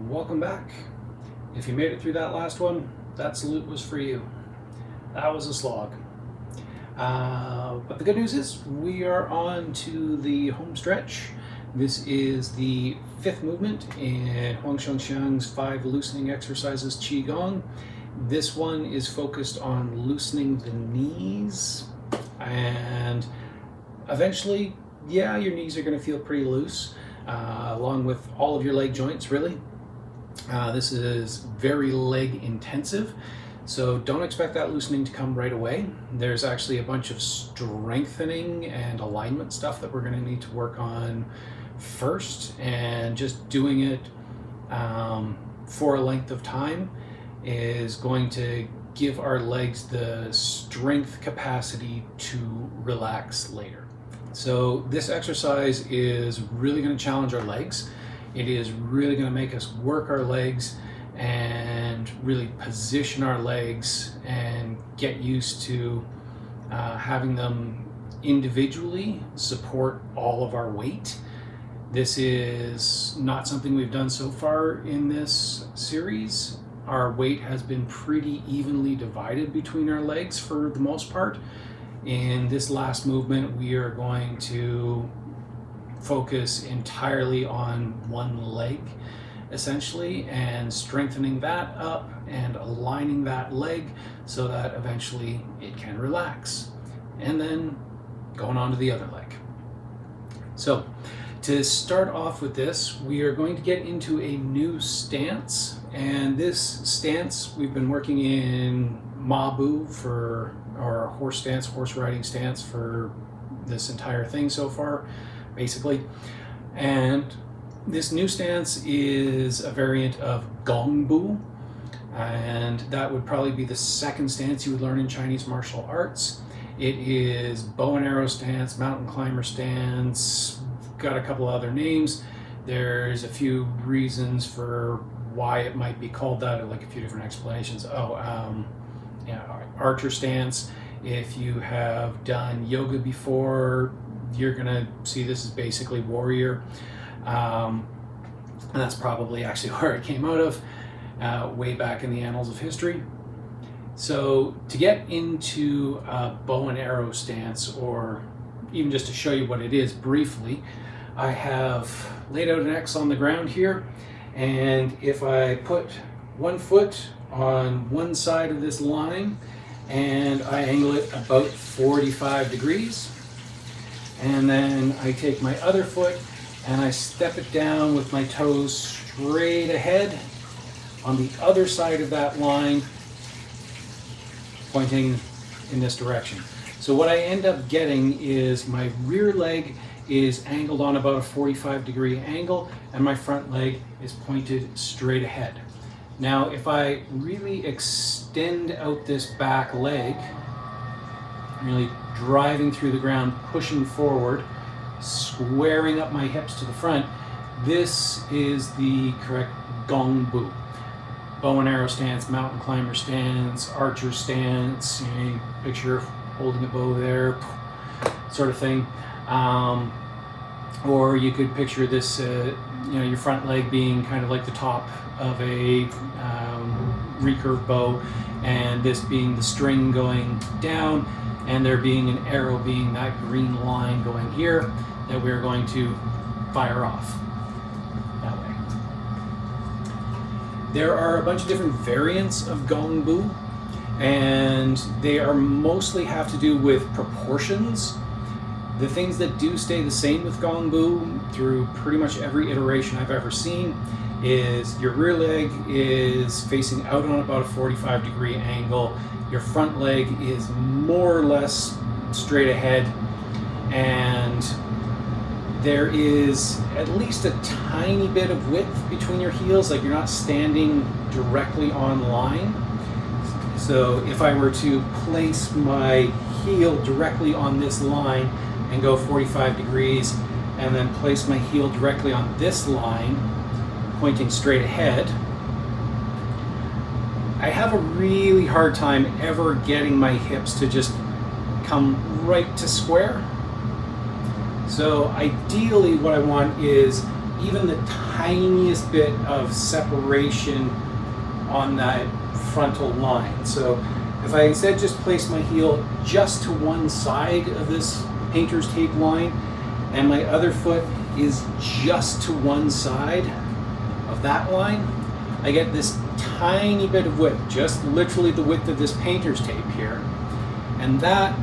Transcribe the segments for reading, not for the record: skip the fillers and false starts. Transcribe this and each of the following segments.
Welcome back. If you made it through that last one, that salute was for you. That was a slog. But the good news is we are on to the home stretch. This is the fifth movement in Huang Xiang's 5 loosening exercises Qigong. This one is focused on loosening the knees, and eventually, yeah, your knees are going to feel pretty loose, along with all of your leg joints, really. This is very leg intensive, so don't expect that loosening to come right away. There's actually a bunch of strengthening and alignment stuff that we're going to need to work on first, and just doing it for a length of time is going to give our legs the strength capacity to relax later. So this exercise is really going to challenge our legs. It is really going to make us work our legs and really position our legs and get used to having them individually support all of our weight. This is not something we've done so far in this series. Our weight has been pretty evenly divided between our legs for the most part. In this last movement, we are going to focus entirely on one leg, essentially, and strengthening that up and aligning that leg so that eventually it can relax. And then going on to the other leg. So to start off with this, we are going to get into a new stance. And this stance, we've been working in Mabu or horse riding stance for this entire thing so far, basically. And this new stance is a variant of Gongbu, and that would probably be the second stance you would learn in Chinese martial arts. It is bow and arrow stance, mountain climber stance, got a couple other names. There's a few reasons for why it might be called that, like a few different explanations. Archer stance. If you have done yoga before, you're gonna see this is basically warrior. And that's probably actually where it came out of, way back in the annals of history. So to get into a bow and arrow stance, or even just to show you what it is briefly, I have laid out an X on the ground here, and if I put one foot on one side of this line and I angle it about 45 degrees, and then I take my other foot and I step it down with my toes straight ahead on the other side of that line, pointing in this direction. So what I end up getting is my rear leg is angled on about a 45-degree angle, and my front leg is pointed straight ahead. Now, if I really extend out this back leg, really driving through the ground, pushing forward, squaring up my hips to the front, this is the correct Gongbu. Bow and arrow stance, mountain climber stance, archer stance, picture holding a bow there, sort of thing. Or you could picture this, your front leg being kind of like the top of a recurve bow, and this being the string going down, and there being an arrow being that green line going here that we're going to fire off that way. There are a bunch of different variants of Gongbu, and they are mostly have to do with proportions. The things that do stay the same with Gongbu through pretty much every iteration I've ever seen is your rear leg is facing out on about a 45-degree angle. Your front leg is more or less straight ahead, and there is at least a tiny bit of width between your heels, like you're not standing directly on line. So if I were to place my heel directly on this line and go 45 degrees, and then place my heel directly on this line, pointing straight ahead, I have a really hard time ever getting my hips to just come right to square. So ideally what I want is even the tiniest bit of separation on that frontal line. So if I instead just place my heel just to one side of this painter's tape line, and my other foot is just to one side of that line, I get this tiny bit of width, just literally the width of this painter's tape here. And that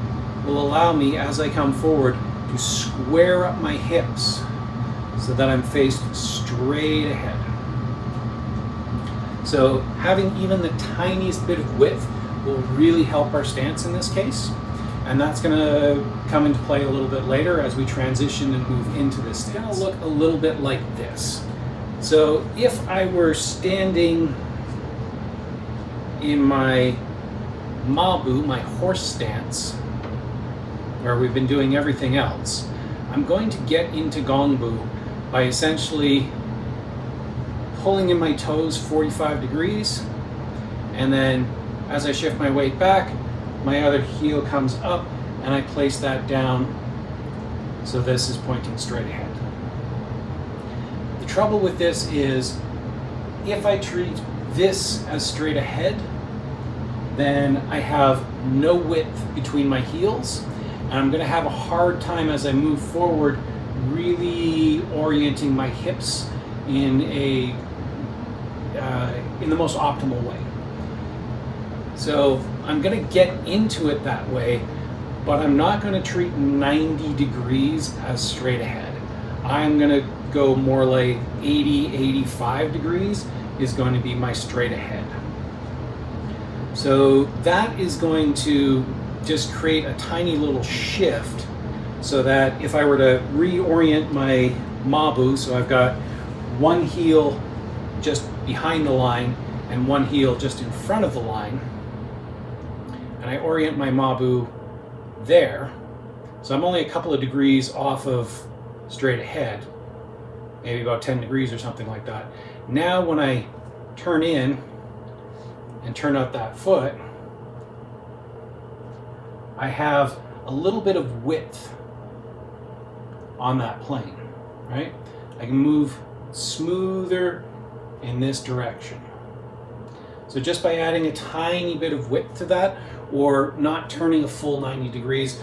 will allow me, as I come forward, to square up my hips so that I'm faced straight ahead. So having even the tiniest bit of width will really help our stance in this case. And that's going to come into play a little bit later as we transition and move into this stance. It's going to look a little bit like this. So if I were standing in my mabu, my horse stance, where we've been doing everything else, I'm going to get into gongbu by essentially pulling in my toes 45 degrees, and then as I shift my weight back, my other heel comes up and I place that down so this is pointing straight ahead. The trouble with this is if I treat this as straight ahead, then I have no width between my heels, and I'm going to have a hard time as I move forward really orienting my hips in the most optimal way. So I'm going to get into it that way, but I'm not going to treat 90 degrees as straight ahead. I'm going to go more like 80, 85 degrees is going to be my straight ahead. So that is going to just create a tiny little shift so that if I were to reorient my mabu, so I've got one heel just behind the line and one heel just in front of the line, and I orient my mabu there, so I'm only a couple of degrees off of straight ahead, maybe about 10 degrees or something like that. Now when I turn in and turn out that foot, I have a little bit of width on that plane, right? I can move smoother in this direction. So just by adding a tiny bit of width to that, or not turning a full 90 degrees,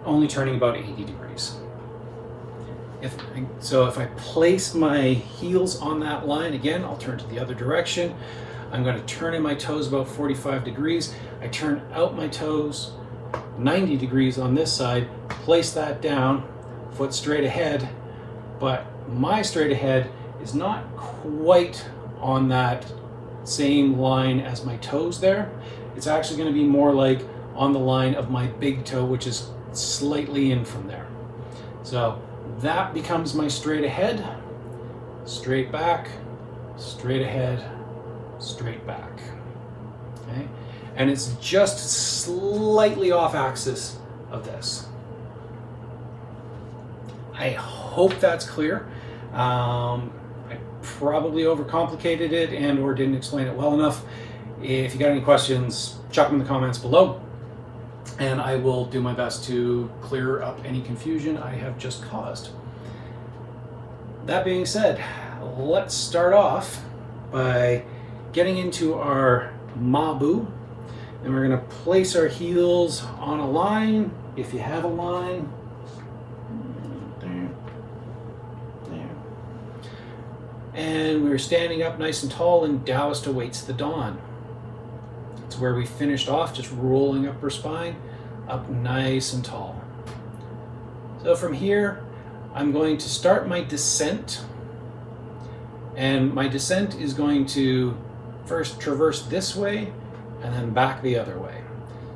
only turning about 80 degrees. If I place my heels on that line, again, I'll turn to the other direction. I'm going to turn in my toes about 45 degrees. I turn out my toes 90 degrees on this side, place that down, foot straight ahead, but my straight ahead is not quite on that same line as my toes there. It's actually going to be more like on the line of my big toe, which is slightly in from there. So that becomes my straight ahead, straight back, straight ahead, straight back. Okay? And it's just slightly off axis of this. I hope that's clear. I probably overcomplicated it and or didn't explain it well enough. If you got any questions, chuck them in the comments below, and I will do my best to clear up any confusion I have just caused. That being said, let's start off by getting into our mabu, and we're going to place our heels on a line, if you have a line. And we're standing up nice and tall, and Taoist awaits the dawn. It's where we finished off, just rolling up our spine, up nice and tall. So from here, I'm going to start my descent. And my descent is going to first traverse this way, and then back the other way.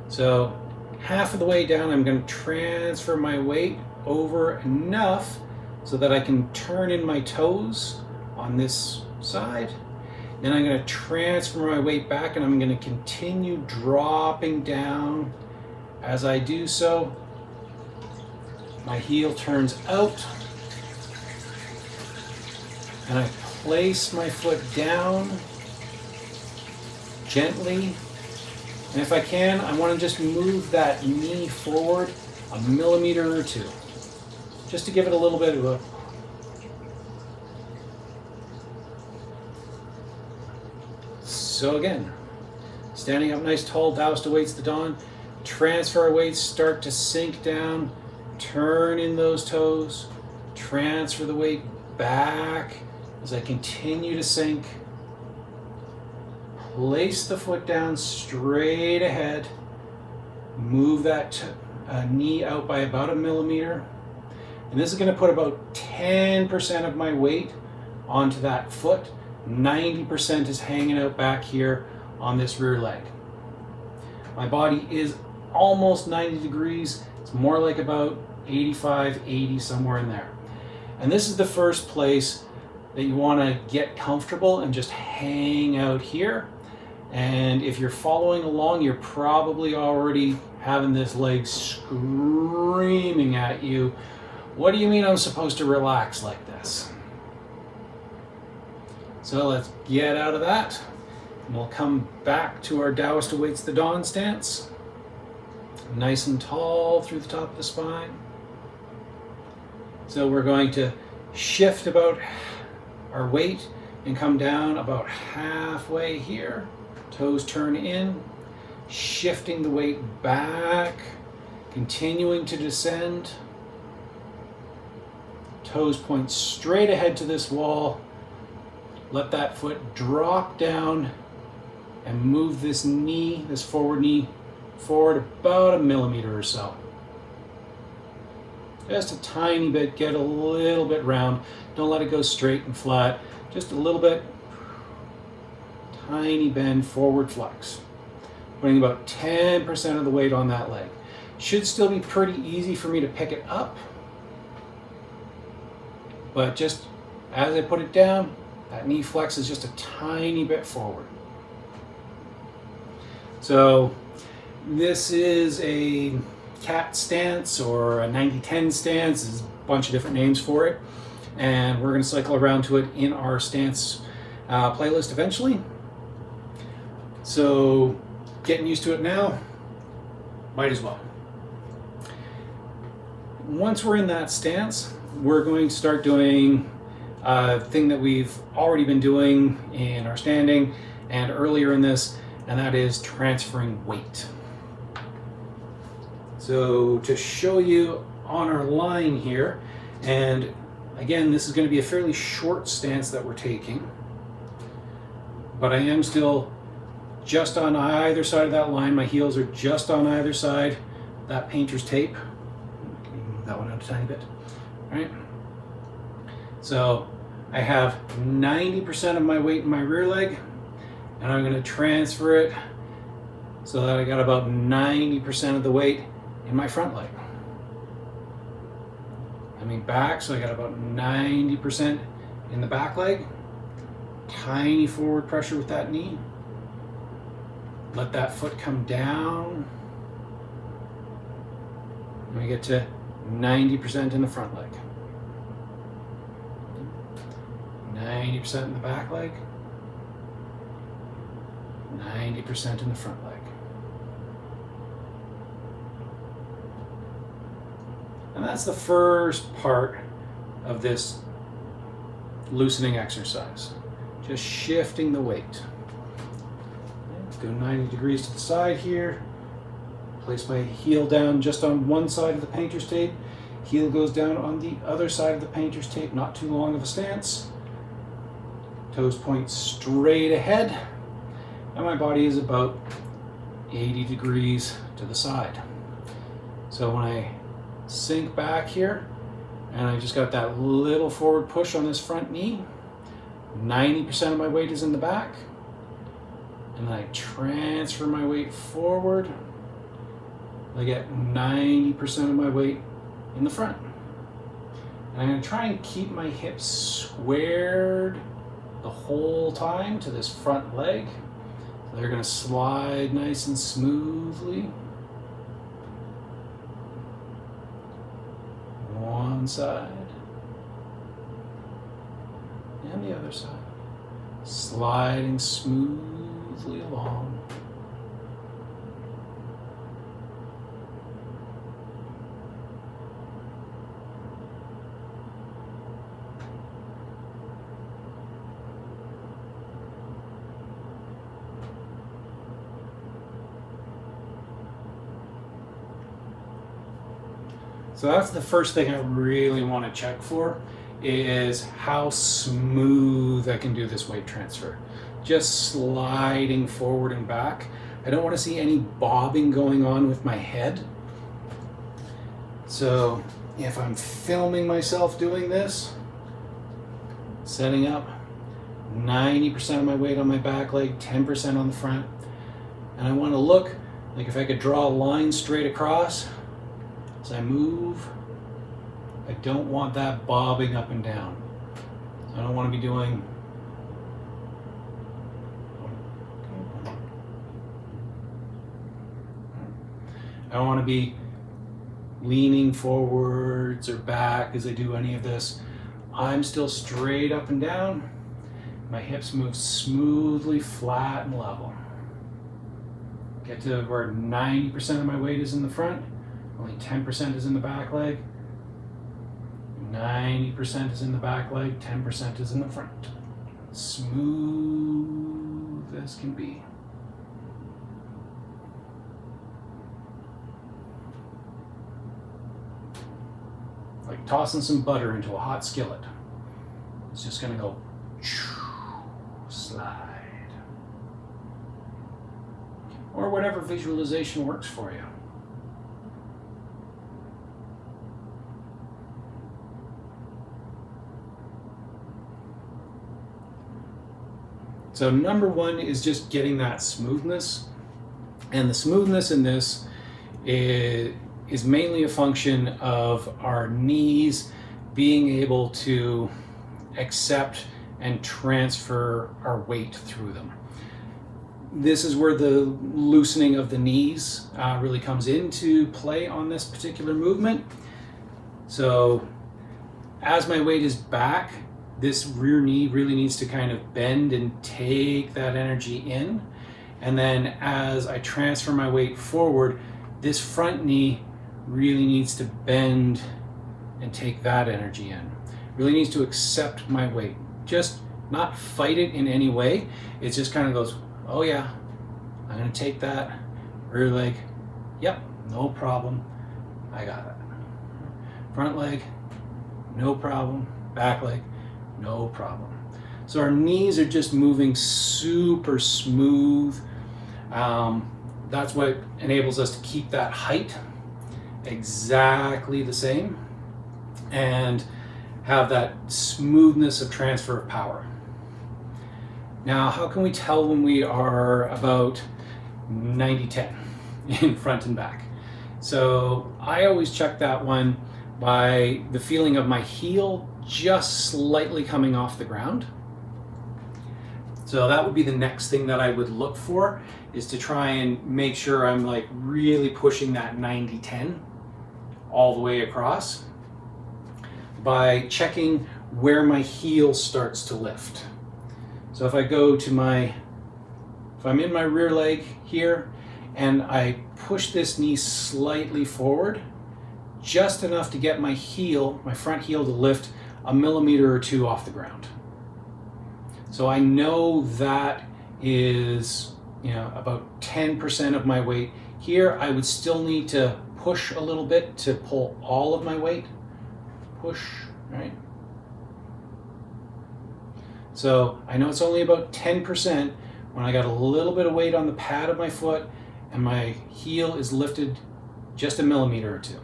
So half of the way down, I'm going to transfer my weight over enough so that I can turn in my toes on this side. Then I'm going to transfer my weight back, and I'm going to continue dropping down. As I do so, my heel turns out, and I place my foot down gently. And if I can, I want to just move that knee forward a millimeter or two, just to give it a little bit of a So again, standing up nice tall, Taoist awaits the dawn. Transfer our weights, start to sink down. Turn in those toes. Transfer the weight back as I continue to sink. Place the foot down straight ahead. Move that knee out by about 1 millimeter. And this is going to put about 10% of my weight onto that foot. 90% is hanging out back here on this rear leg. My body is almost 90 degrees. It's more like about 85, 80, somewhere in there. And this is the first place that you want to get comfortable and just hang out here. And if you're following along, you're probably already having this leg screaming at you. What do you mean I'm supposed to relax like this? So let's get out of that. And we'll come back to our Taoist awaits the dawn stance. Nice and tall through the top of the spine. So we're going to shift about our weight and come down about halfway here. Toes turn in, shifting the weight back, continuing to descend. Toes point straight ahead to this wall. Let that foot drop down and move this knee, this forward knee, forward about 1 millimeter or so. Just a tiny bit, get a little bit round. Don't let it go straight and flat. Just a little bit. Tiny bend, forward flex. Putting about 10% of the weight on that leg. Should still be pretty easy for me to pick it up. But just as I put it down, that knee flexes just a tiny bit forward. So this is a cat stance or a 90-10 stance. There's a bunch of different names for it. And we're going to cycle around to it in our stance playlist eventually. So getting used to it now, might as well. Once we're in that stance, we're going to start doing a thing that we've already been doing in our standing and earlier in this, and that is transferring weight. So to show you on our line here, and again, this is going to be a fairly short stance that we're taking, but I am still just on either side of that line. My heels are just on either side. That painter's tape. Move that one out a tiny bit. All right. So I have 90% of my weight in my rear leg, and I'm going to transfer it so that I got about 90% of the weight in my front leg. Coming back, so I got about 90% in the back leg. Tiny forward pressure with that knee. Let that foot come down. And we get to 90% in the front leg. 90% in the back leg. 90% in the front leg. And that's the first part of this loosening exercise. Just shifting the weight. Let's go 90 degrees to the side here. Place my heel down just on one side of the painter's tape. Heel goes down on the other side of the painter's tape. Not too long of a stance. Toes point straight ahead. And my body is about 80 degrees to the side. So when I sink back here, and I just got that little forward push on this front knee, 90% of my weight is in the back, and then I transfer my weight forward. I get 90% of my weight in the front. And I'm going to try and keep my hips squared the whole time to this front leg. So they're going to slide nice and smoothly. One side and the other side, sliding smoothly along. So that's the first thing I really want to check for, is how smooth I can do this weight transfer. Just sliding forward and back. I don't want to see any bobbing going on with my head. So if I'm filming myself doing this, setting up 90% of my weight on my back leg, 10% on the front, and I want to look like if I could draw a line straight across as I move, I don't want that bobbing up and down. I don't want to be doing I don't want to be leaning forwards or back as I do any of this. I'm still straight up and down. My hips move smoothly, flat and level. Get to where 90% of my weight is in the front, only 10% is in the back leg. 90% is in the back leg, 10% is in the front. Smooth as can be. Like tossing some butter into a hot skillet. It's just gonna go slide. Or whatever visualization works for you. So number one is just getting that smoothness. And the smoothness in this is mainly a function of our knees being able to accept and transfer our weight through them. This is where the loosening of the knees really comes into play on this particular movement. So as my weight is back, this rear knee really needs to kind of bend and take that energy in. And then as I transfer my weight forward, this front knee really needs to bend and take that energy in. Really needs to accept my weight. Just not fight it in any way. It just kind of goes, oh yeah, I'm gonna take that rear leg. Yep, no problem. I got it. Front leg, no problem. Back leg, no problem. So our knees are just moving super smooth. That's what enables us to keep that height exactly the same and have that smoothness of transfer of power. Now, how can we tell when we are about 90-10 in front and back? So I always check that one by the feeling of my heel just slightly coming off the ground. So that would be the next thing that I would look for, is to try and make sure I'm like really pushing that 90-10 all the way across by checking where my heel starts to lift. So if I go to if I'm in my rear leg here and I push this knee slightly forward, just enough to get my heel, my front heel, to lift a millimeter or two off the ground. So I know that is, about 10% of my weight. Here I would still need to push a little bit to pull all of my weight. Push, right? So I know it's only about 10% when I got a little bit of weight on the pad of my foot and my heel is lifted just a millimeter or two.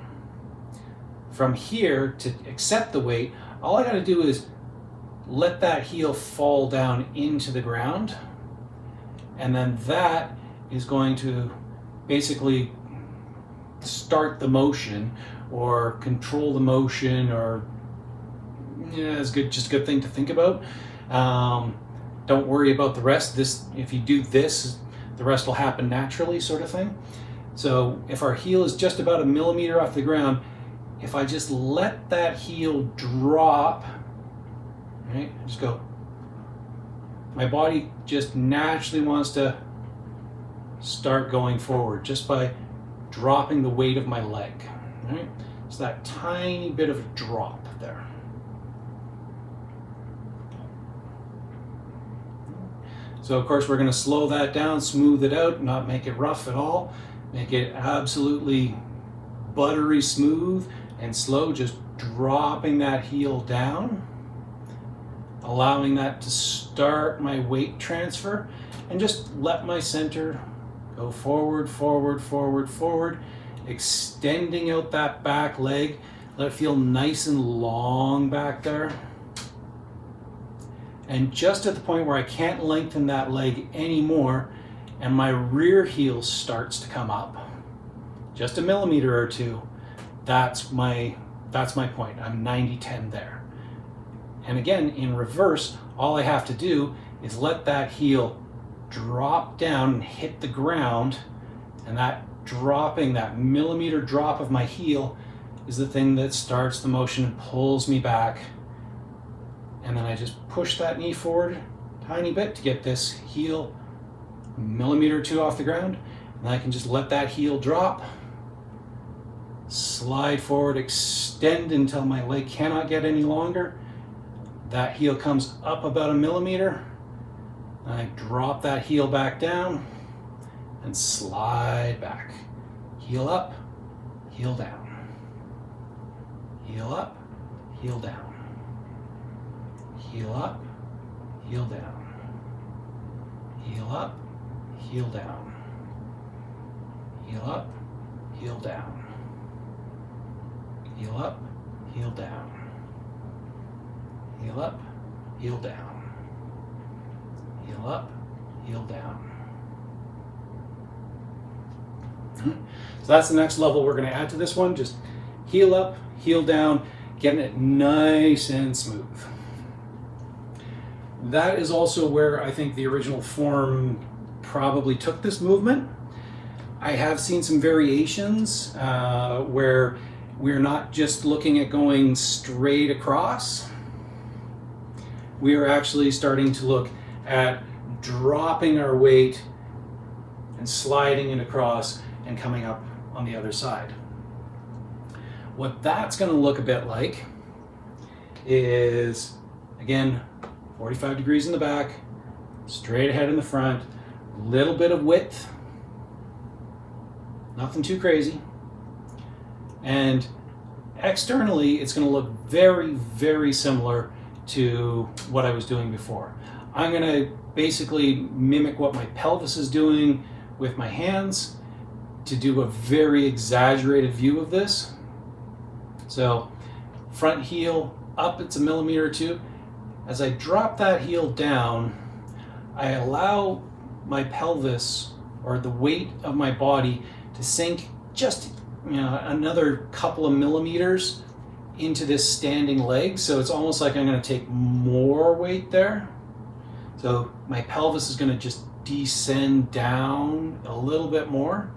From here, to accept the weight, all I got to do is let that heel fall down into the ground, and then that is going to basically start the motion or control the motion, or it's just a good thing to think about. Don't worry about the rest. If you do this, the rest will happen naturally, sort of thing. So if our heel is just about a millimeter off the ground, if I just let that heel drop, right, just go, my body just naturally wants to start going forward just by dropping the weight of my leg, right? It's that tiny bit of a drop there. So of course we're going to slow that down, smooth it out, not make it rough at all, make it absolutely buttery smooth and slow, just dropping that heel down, allowing that to start my weight transfer, and just let my center go forward, forward, forward, forward, extending out that back leg. Let it feel nice and long back there. And just at the point where I can't lengthen that leg anymore and my rear heel starts to come up, just a millimeter or two, that's my point. I'm 90-10 there. And again, in reverse, all I have to do is let that heel drop down and hit the ground, and that dropping, that millimeter drop of my heel is the thing that starts the motion and pulls me back. And then I just push that knee forward a tiny bit to get this heel a millimeter or two off the ground, and I can just let that heel drop, slide forward, extend until my leg cannot get any longer. That heel comes up about a millimeter. I drop that heel back down and slide back. Heel up, heel down. Heel up, heel down. Heel up, heel down. Heel up, heel down. Heel up, heel down. Heel up, heel down. Heel up, heel down. Heel up, heel down. So that's the next level we're going to add to this one. Just heel up, heel down, getting it nice and smooth. That is also where I think the original form probably took this movement. I have seen some variations where we're not just looking at going straight across. We are actually starting to look at dropping our weight and sliding it across and coming up on the other side. What that's going to look a bit like is, again, 45 degrees in the back, straight ahead in the front, little bit of width, nothing too crazy. And externally, it's going to look very, very similar to what I was doing before. I'm going to basically mimic what my pelvis is doing with my hands to do a very exaggerated view of this. So front heel up, it's a millimeter or two. As I drop that heel down, I allow my pelvis or the weight of my body to sink just another couple of millimeters into this standing leg. So it's almost like I'm going to take more weight there. So my pelvis is going to just descend down a little bit more.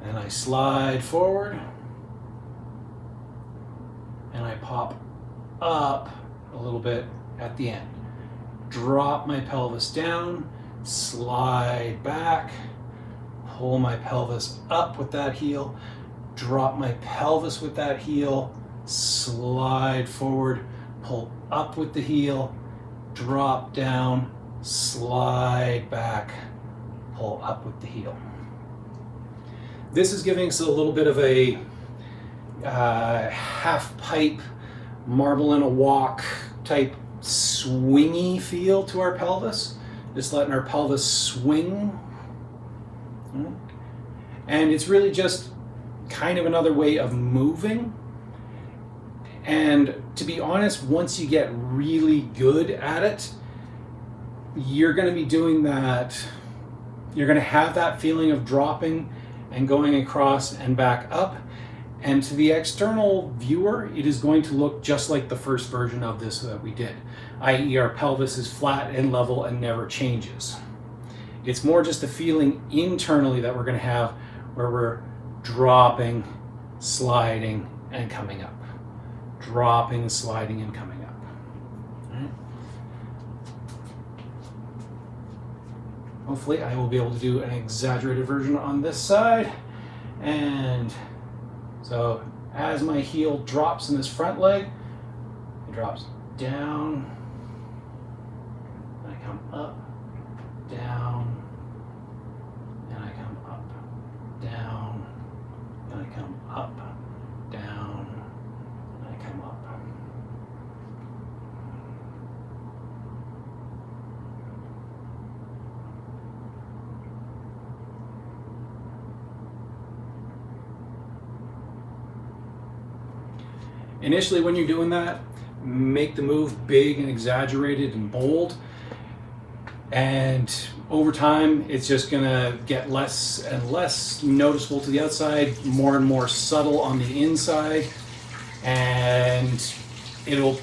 And I slide forward. And I pop up a little bit at the end. Drop my pelvis down, slide back, pull my pelvis up with that heel, drop my pelvis with that heel, slide forward, pull up with the heel, drop down, slide back, pull up with the heel. This is giving us a little bit of a half pipe, marble in a walk type swingy feel to our pelvis. Just letting our pelvis swing. And it's really just kind of another way of moving. And to be honest, once you get really good at it, you're going to be doing that. You're going to have that feeling of dropping and going across and back up. And to the external viewer, it is going to look just like the first version of this that we did, i.e. our pelvis is flat and level and never changes. It's more just a feeling internally that we're going to have where we're dropping, sliding, and coming up. Dropping, sliding, and coming up. Right. Hopefully I will be able to do an exaggerated version on this side. And so as my heel drops in this front leg, it drops down, and I come up, down, and I come up, down, and I come up, down, and I come up. Initially, when you're doing that, make the move big and exaggerated and bold. And over time, it's just gonna get less and less noticeable to the outside, more and more subtle on the inside. And it'll,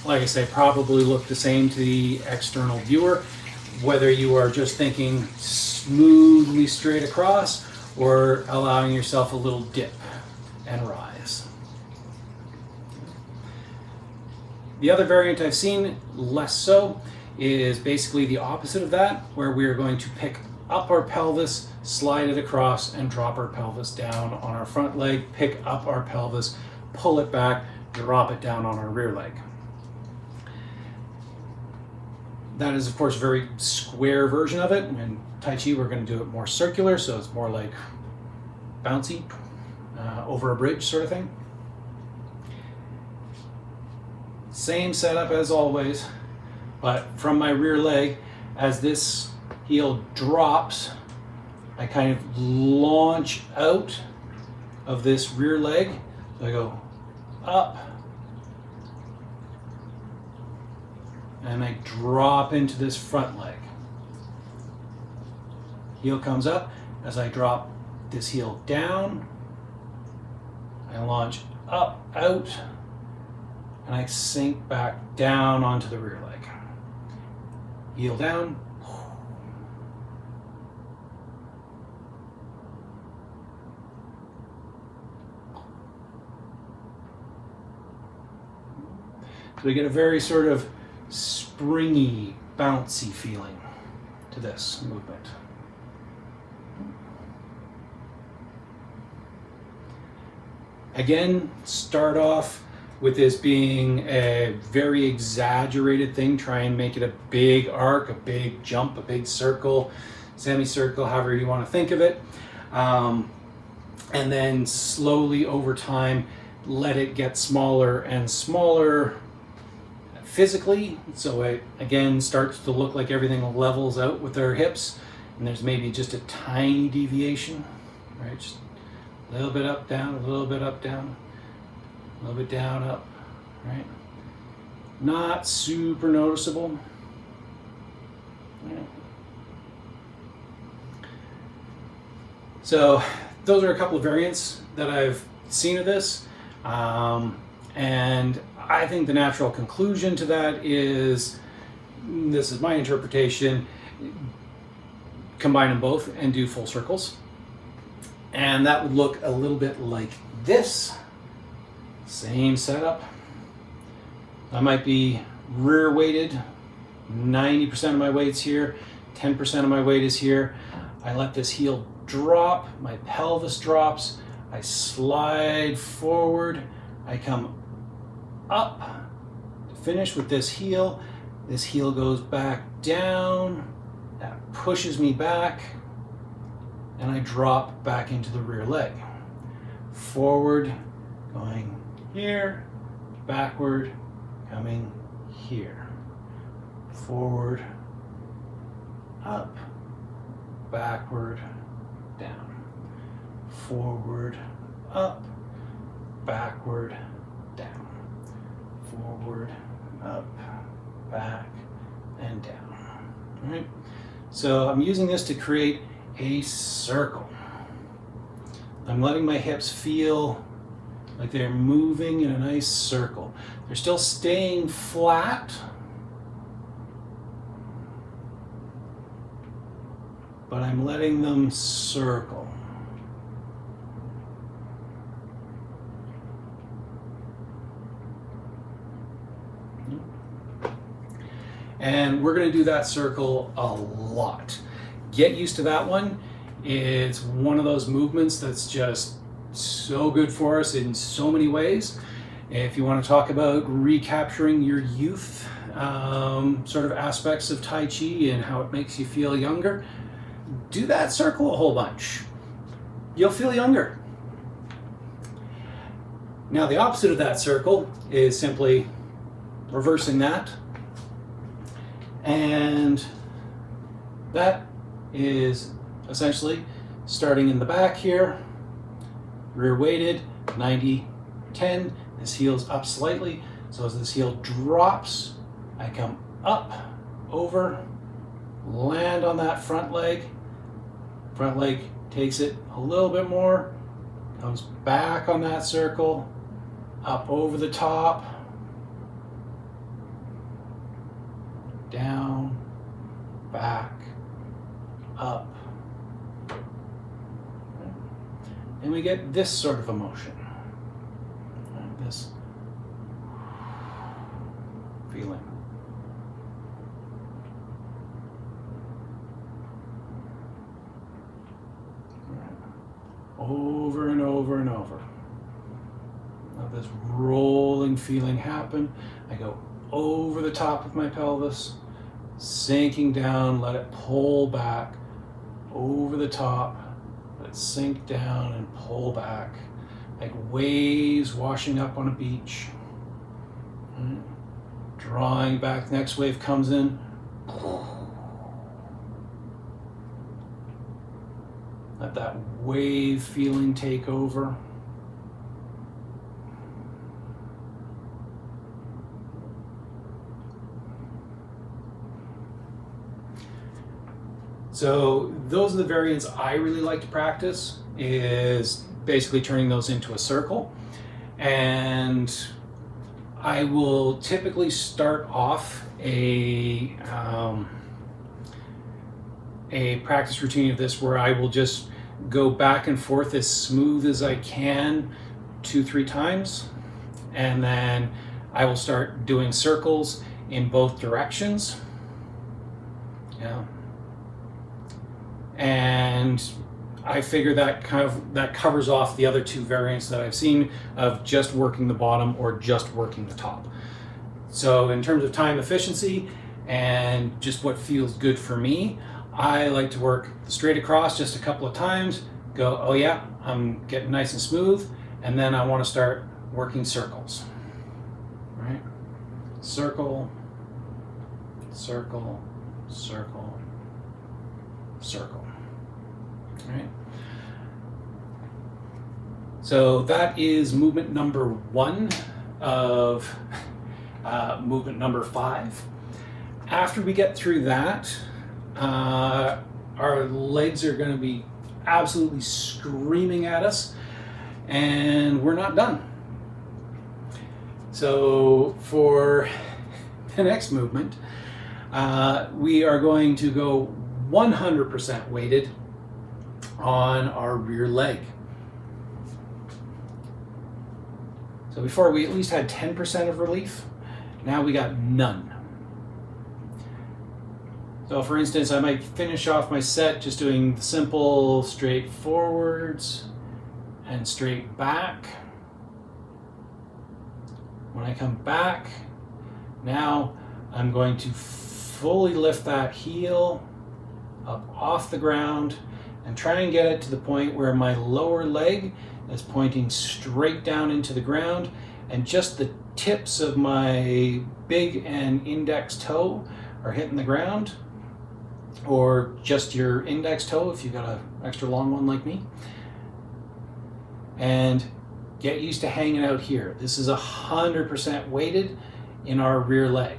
like I say, probably look the same to the external viewer, whether you are just thinking smoothly straight across or allowing yourself a little dip and rise. The other variant I've seen, less so, is basically the opposite of that, where we are going to pick up our pelvis, slide it across, and drop our pelvis down on our front leg, pick up our pelvis, pull it back, drop it down on our rear leg. That is, of course, a very square version of it. In Tai Chi, we're going to do it more circular, so it's more like bouncy, over a bridge sort of thing. Same setup as always, but from my rear leg, as this heel drops, I kind of launch out of this rear leg. So I go up, and I drop into this front leg. Heel comes up. As I drop this heel down, I launch up, out, and I sink back down onto the rear leg. Heel down. So we get a very sort of springy, bouncy feeling to this movement. Again, start off with this being a very exaggerated thing. Try and make it a big arc, a big jump, a big circle, semicircle, however you want to think of it. And then slowly over time, let it get smaller and smaller physically. So it again starts to look like everything levels out with our hips. And there's maybe just a tiny deviation, right? Just a little bit up, down, a little bit up, down. A little bit down, up, right? Not super noticeable. Right. So those are a couple of variants that I've seen of this. And I think the natural conclusion to that is, this is my interpretation, combine them both and do full circles. And that would look a little bit like this. Same setup. I might be rear weighted, 90% of my weight's here, 10% of my weight is here. I let this heel drop, my pelvis drops, I slide forward, I come up to finish with this heel goes back down, that pushes me back, and I drop back into the rear leg. Forward, going here, backward, coming here. Forward, up, backward, down. Forward, up, backward, down. Forward, up, back, and down. All right? So I'm using this to create a circle. I'm letting my hips feel like they're moving in a nice circle. They're still staying flat, but I'm letting them circle. And we're going to do that circle a lot. Get used to that one. It's one of those movements that's just so good for us in so many ways. If you want to talk about recapturing your youth sort of aspects of Tai Chi and how it makes you feel younger, do that circle a whole bunch. You'll feel younger. Now the opposite of that circle is simply reversing that. And that is essentially starting in the back here, rear weighted, 90, 10. This heel's up slightly. So as this heel drops, I come up, over, land on that front leg. Front leg takes it a little bit more, comes back on that circle, up over the top, down, back, up. And we get this sort of a motion. This feeling. Over and over and over. Let this rolling feeling happen. I go over the top of my pelvis, sinking down, let it pull back, over the top, let it sink down and pull back, like waves washing up on a beach. Drawing back, next wave comes in. Let that wave feeling take over. So those are the variants I really like to practice, is basically turning those into a circle. And I will typically start off a practice routine of this where I will just go back and forth as smooth as I can 2-3 times, and then I will start doing circles in both directions. Yeah. And I figure that covers off the other 2 variants that I've seen of just working the bottom or just working the top. So in terms of time efficiency and just what feels good for me, I like to work straight across just a couple of times, go, oh yeah, I'm getting nice and smooth, and then I want to start working circles. Right? Circle, circle, circle, circle. Right? So that is movement number 1 of movement number 5. After we get through that, our legs are going to be absolutely screaming at us, and we're not done. So for the next movement, we are going to go 100% weighted on our rear leg. So before we at least had 10% of relief, now we got none. So for instance, I might finish off my set just doing the simple straight forwards and straight back. When I come back, now I'm going to fully lift that heel up off the ground and try and get it to the point where my lower leg is pointing straight down into the ground, and just the tips of my big and index toe are hitting the ground, or just your index toe if you've got an extra long one like me. And get used to hanging out here. This is 100% weighted in our rear leg.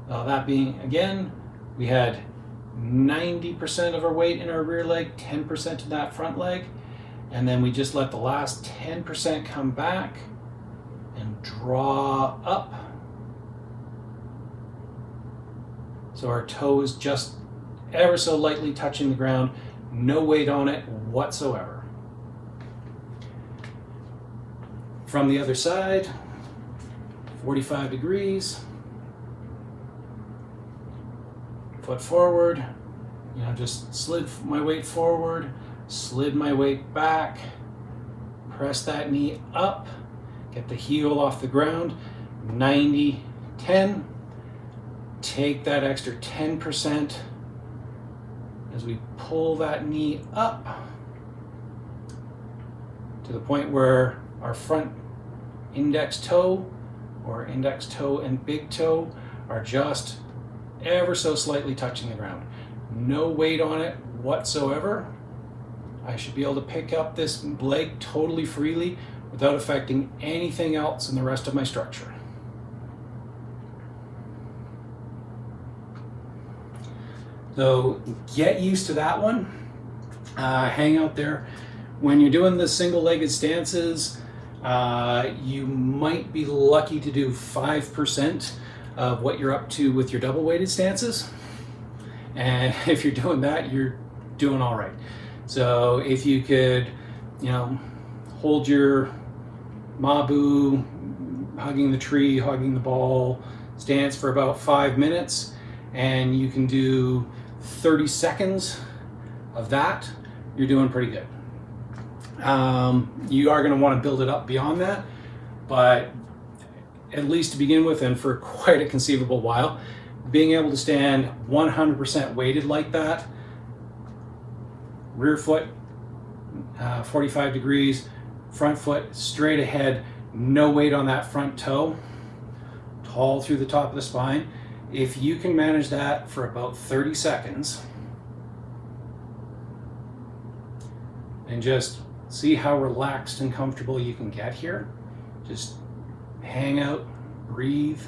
That being, again, we had 90% of our weight in our rear leg, 10% in that front leg, and then we just let the last 10% come back and draw up. So our toe is just ever so lightly touching the ground, no weight on it whatsoever. From the other side, 45 degrees. Foot forward, just slid my weight forward, slid my weight back, press that knee up, get the heel off the ground, 90, 10. Take that extra 10% as we pull that knee up to the point where our front index toe or index toe and big toe are just ever so slightly touching the ground. No weight on it whatsoever. I should be able to pick up this leg totally freely without affecting anything else in the rest of my structure. So get used to that one. Hang out there. When you're doing the single-legged stances, you might be lucky to do 5% of what you're up to with your double-weighted stances. And if you're doing that, you're doing all right. So if you could, hold your Mabu, hugging the tree, hugging the ball stance for about 5 minutes, and you can do 30 seconds of that, you're doing pretty good. You are going to want to build it up beyond that, but at least to begin with, and for quite a conceivable while, being able to stand 100% weighted like that, rear foot 45 degrees, front foot straight ahead, no weight on that front toe, tall through the top of the spine. If you can manage that for about 30 seconds and just see how relaxed and comfortable you can get here, just hang out, breathe,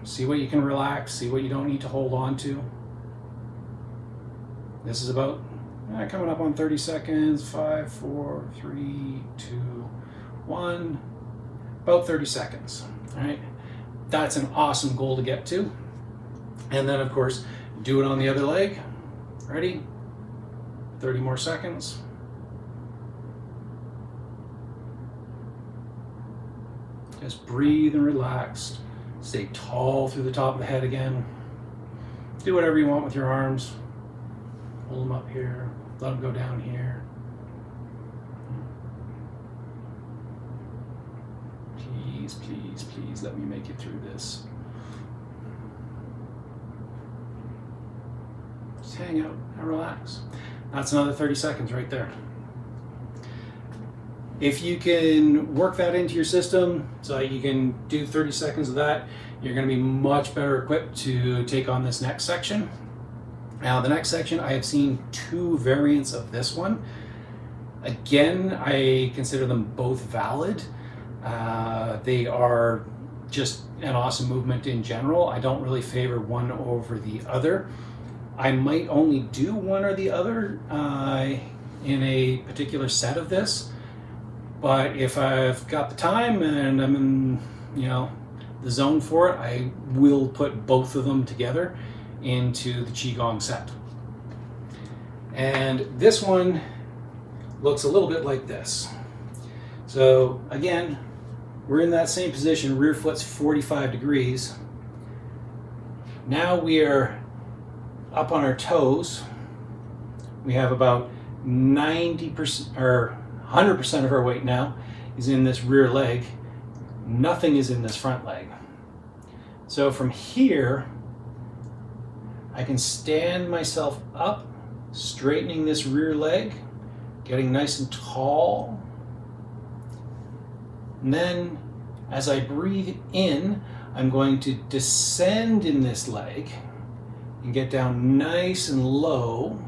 see what you can relax, see what you don't need to hold on to. This is about coming up on 30 seconds, 5, 4, 3, 2, 1, about 30 seconds. All right, that's an awesome goal to get to. And then of course, do it on the other leg. Ready? 30 more seconds. Just breathe and relax. Stay tall through the top of the head again. Do whatever you want with your arms. Hold them up here, let them go down here. Please, please, please let me make it through this. Just hang out and relax. That's another 30 seconds right there. If you can work that into your system so you can do 30 seconds of that, you're going to be much better equipped to take on this next section. Now, the next section, I have seen 2 variants of this one. Again, I consider them both valid. They are just an awesome movement in general. I don't really favor one over the other. I might only do one or the other in a particular set of this. But if I've got the time and I'm in, the zone for it, I will put both of them together into the Qigong set. And this one looks a little bit like this. So again, we're in that same position, rear foot's 45 degrees. Now we are up on our toes. We have about 90% or 100% of our weight now is in this rear leg. Nothing is in this front leg. So from here, I can stand myself up, straightening this rear leg, getting nice and tall. And then as I breathe in, I'm going to descend in this leg and get down nice and low.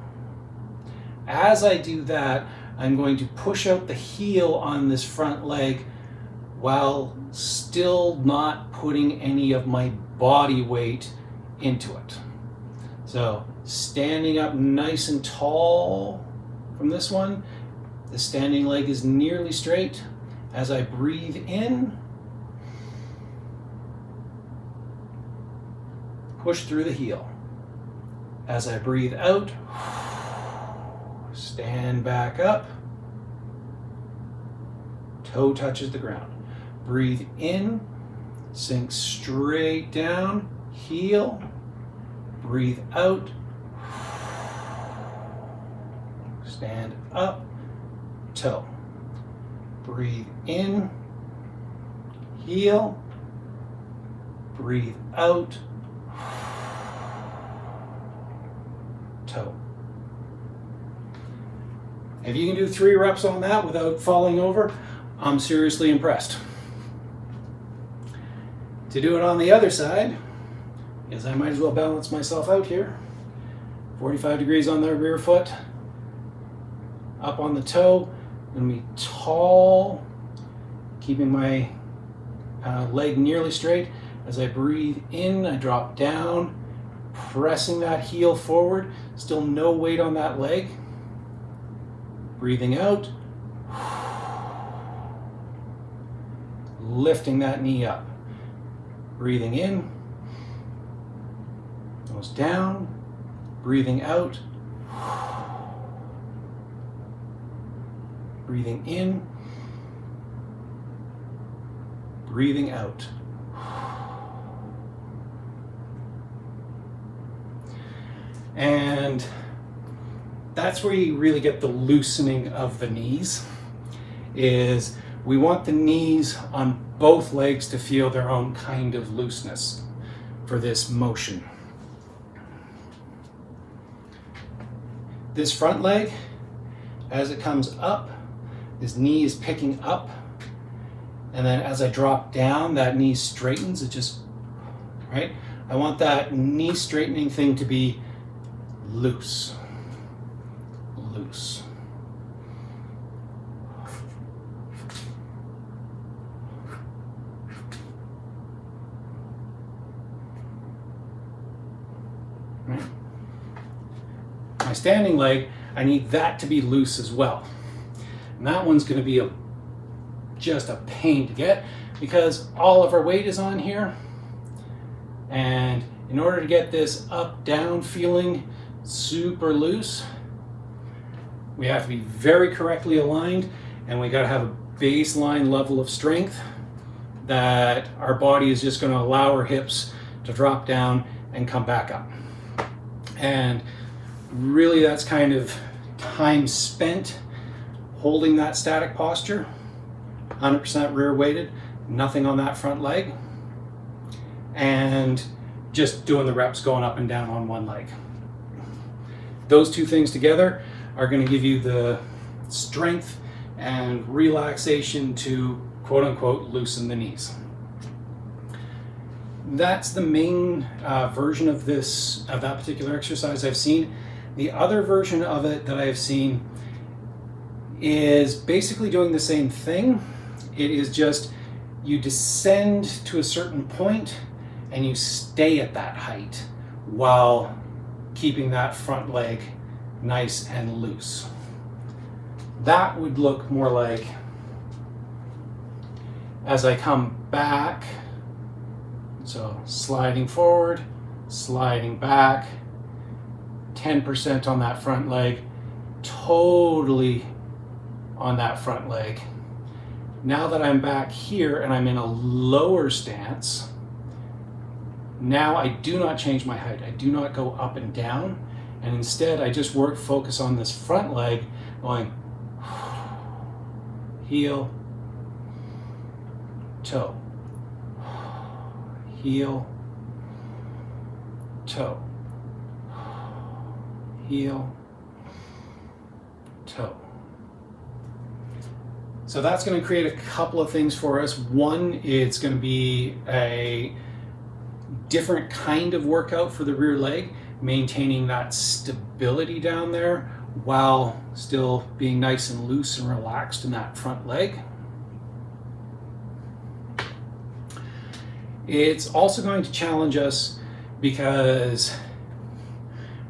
As I do that, I'm going to push out the heel on this front leg while still not putting any of my body weight into it. So standing up nice and tall from this one, the standing leg is nearly straight. As I breathe in, push through the heel. As I breathe out, stand back up, toe touches the ground. Breathe in, sink straight down, heel, breathe out, stand up, toe. Breathe in, heel, breathe out, toe. If you can do 3 reps on that without falling over, I'm seriously impressed. To do it on the other side, because I might as well balance myself out here. 45 degrees on the rear foot, up on the toe, I'm going to be tall, keeping my leg nearly straight. As I breathe in, I drop down, pressing that heel forward, still no weight on that leg. Breathing out, lifting that knee up. Breathing in, nose down, breathing out, breathing in, breathing out. And that's where you really get the loosening of the knees, is we want the knees on both legs to feel their own kind of looseness for this motion. This front leg, as it comes up, this knee is picking up, and then as I drop down, that knee straightens. It just, right? I want that knee straightening thing to be loose, loose. Right? My standing leg, I need that to be loose as well. And that one's going to be just a pain to get because all of our weight is on here. And in order to get this up down feeling super loose, we have to be very correctly aligned, and we got to have a baseline level of strength that our body is just going to allow our hips to drop down and come back up. And really that's kind of time spent holding that static posture, 100% rear weighted, nothing on that front leg, and just doing the reps going up and down on one leg. Those two things together are going to give you the strength and relaxation to quote unquote loosen the knees. That's the main version of that particular exercise I've seen. The other version of it that I've seen is basically doing the same thing. It is just you descend to a certain point and you stay at that height while keeping that front leg nice and loose. That would look more like, as I come back, so sliding forward, sliding back, 10% on that front leg, totally on that front leg. Now that I'm back here and I'm in a lower stance, now I do not change my height. I do not go up and down, and instead I just focus on this front leg, going heel, toe, heel, toe, heel, toe. So that's going to create a couple of things for us. One, it's going to be a different kind of workout for the rear leg, maintaining that stability down there while still being nice and loose and relaxed in that front leg. It's also going to challenge us because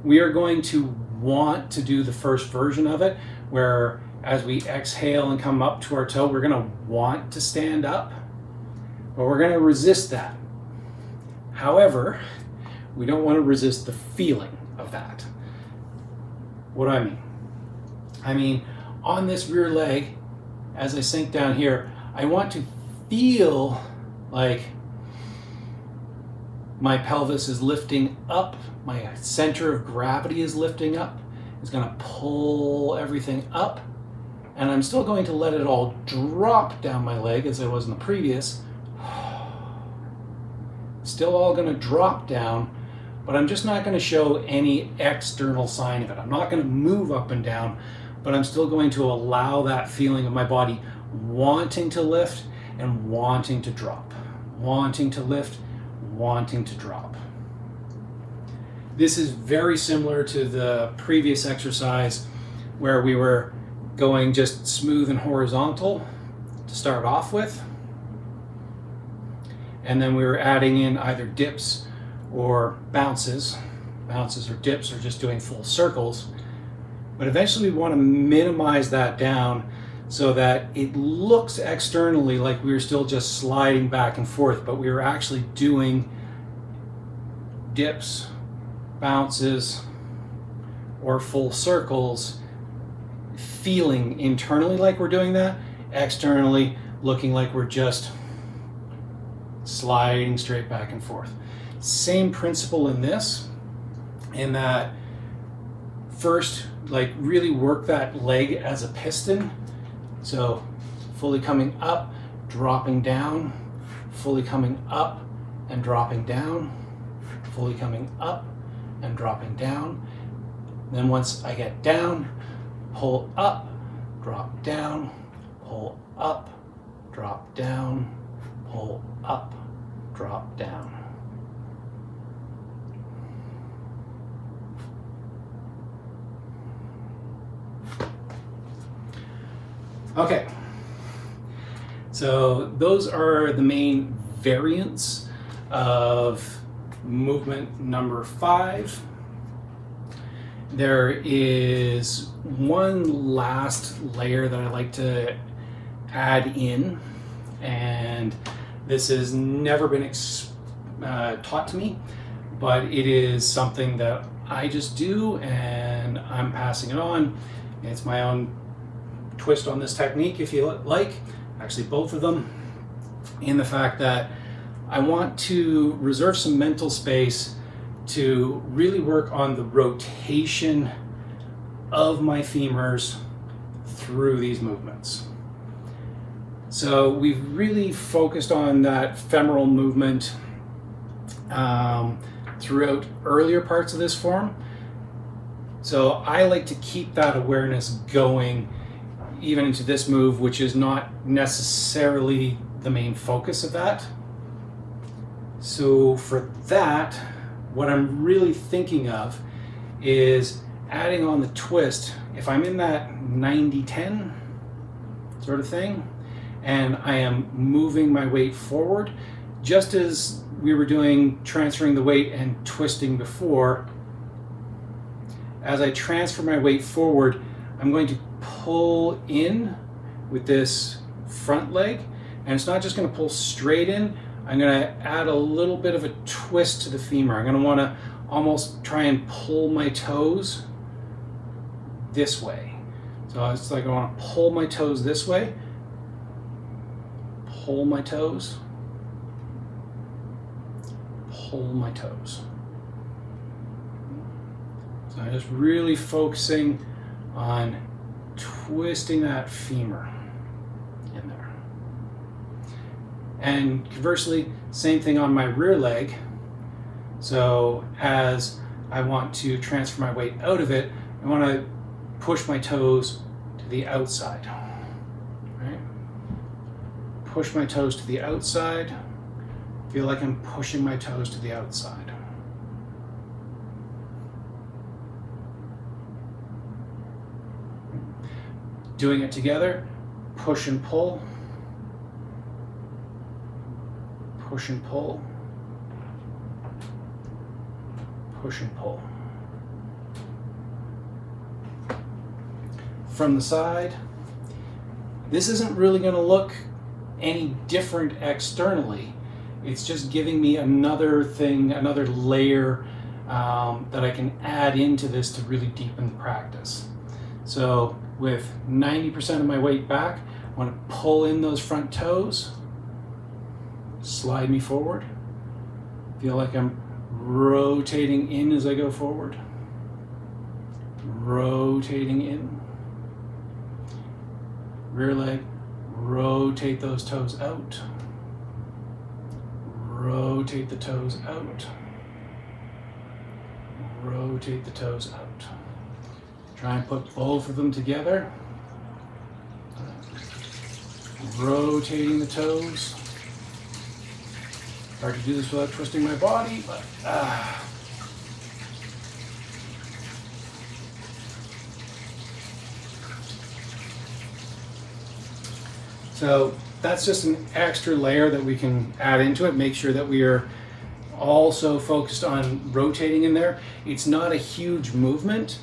we are going to want to do the first version of it where as we exhale and come up to our toe, we're going to want to stand up, but we're going to resist that. However, we don't want to resist the feeling of that. What do I mean? I mean, on this rear leg, as I sink down here, I want to feel like my pelvis is lifting up, my center of gravity is lifting up, it's going to pull everything up, and I'm still going to let it all drop down my leg as I was in the previous. Still all going to drop down, but I'm just not going to show any external sign of it. I'm not going to move up and down, but I'm still going to allow that feeling of my body wanting to lift and wanting to drop, wanting to lift, wanting to drop. This is very similar to the previous exercise where we were going just smooth and horizontal to start off with. And then we were adding in either dips or bounces or dips, or just doing full circles. But eventually we want to minimize that down so that it looks externally like we were still just sliding back and forth, but we were actually doing dips, bounces, or full circles, feeling internally like we're doing that, externally looking like we're just sliding straight back and forth. Same principle in this, in that first, like, really work that leg as a piston. So fully coming up, dropping down, fully coming up and dropping down, fully coming up and dropping down. Then once I get down, pull up, drop down, pull up, drop down, pull up, drop down. Okay, so those are the main variants of movement number 5. There is one last layer that I like to add in, and this has never been taught to me, but it is something that I just do and I'm passing it on. It's my own twist on this technique, if you like, actually both of them, in the fact that I want to reserve some mental space to really work on the rotation of my femurs through these movements. So we've really focused on that femoral movement throughout earlier parts of this form. So I like to keep that awareness going even into this move, which is not necessarily the main focus of that. So for that, what I'm really thinking of is adding on the twist. If I'm in that 90-10 sort of thing, and I am moving my weight forward, just as we were doing transferring the weight and twisting before, as I transfer my weight forward, I'm going to pull in with this front leg, and it's not just going to pull straight in. I'm going to add a little bit of a twist to the femur. I'm going to want to almost try and pull my toes this way. So it's like I want to pull my toes this way, pull my toes, pull my toes. So I'm just really focusing on twisting that femur in there. And conversely, same thing on my rear leg. So as I want to transfer my weight out of it, I want to push my toes to the outside. Right? Push my toes to the outside. Feel like I'm pushing my toes to the outside. Doing it together, push and pull, push and pull, push and pull. From the side, this isn't really going to look any different externally. It's just giving me another thing, another layer that I can add into this to really deepen the practice. So with 90% of my weight back, I want to pull in those front toes, slide me forward. Feel like I'm rotating in as I go forward. Rotating in. Rear leg, rotate those toes out. Rotate the toes out. Rotate the toes out. Try and put both of them together. Rotating the toes. Hard to do this without twisting my body, but So that's just an extra layer that we can add into it. Make sure that we are also focused on rotating in there. It's not a huge movement,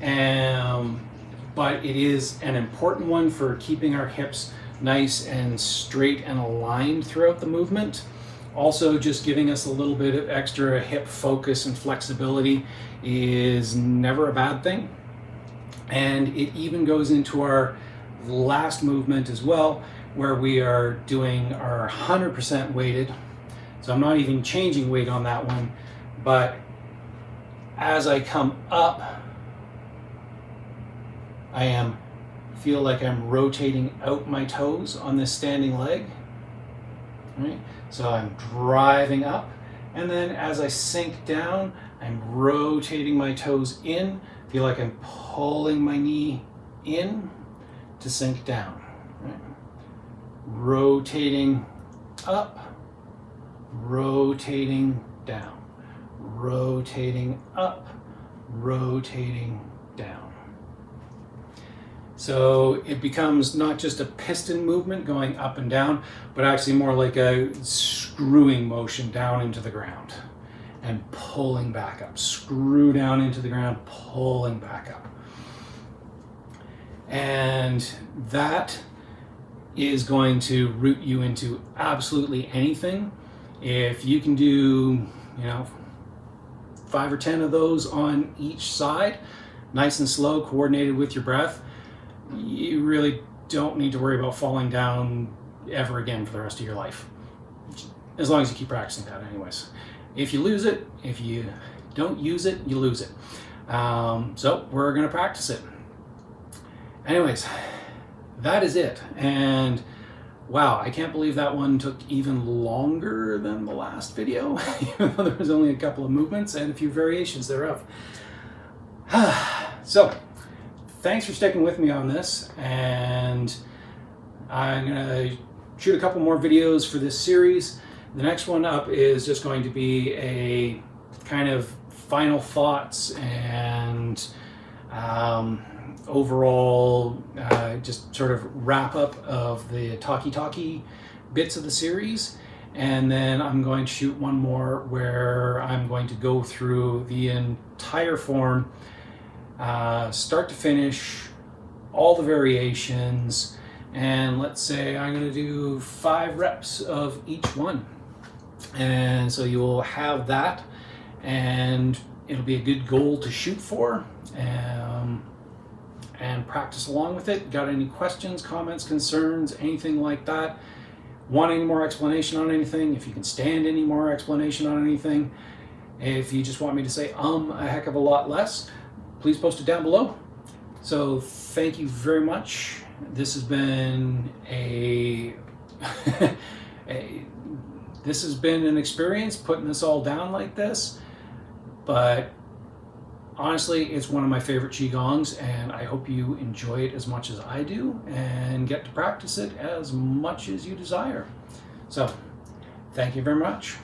but it is an important one for keeping our hips nice and straight and aligned throughout the movement. Also, just giving us a little bit of extra hip focus and flexibility is never a bad thing. And it even goes into our last movement as well, where we are doing our 100% weighted. So I'm not even changing weight on that one, but as I come up, I feel like I'm rotating out my toes on this standing leg. Right? So I'm driving up, and then as I sink down, I'm rotating my toes in. Feel like I'm pulling my knee in to sink down. Right? Rotating up, rotating down, rotating up, rotating down. So it becomes not just a piston movement going up and down, but actually more like a screwing motion down into the ground and pulling back up. Screw down into the ground, pulling back up. And that is going to root you into absolutely anything. If you can do, 5 or 10 of those on each side, nice and slow, coordinated with your breath, you really don't need to worry about falling down ever again for the rest of your life. As long as you keep practicing that anyways. If you lose it, if you don't use it, you lose it. So we're gonna practice it. Anyways, that is it. And wow, I can't believe that one took even longer than the last video, even though there was only a couple of movements and a few variations thereof. So, thanks for sticking with me on this, and I'm gonna shoot a couple more videos for this series. The next one up is just going to be a kind of final thoughts and overall just sort of wrap up of the talkie bits of the series. And then I'm going to shoot one more where I'm going to go through the entire form, start to finish, all the variations, and let's say I'm going to do 5 reps of each one. And so you'll have that, and it'll be a good goal to shoot for, and practice along with it. Got any questions, comments, concerns, anything like that? Want any more explanation on anything? If you can stand any more explanation on anything? If you just want me to say a heck of a lot less, please post it down below. So thank you very much. This has been this has been an experience putting this all down like this, but honestly, it's one of my favorite Qigongs, and I hope you enjoy it as much as I do and get to practice it as much as you desire. So thank you very much.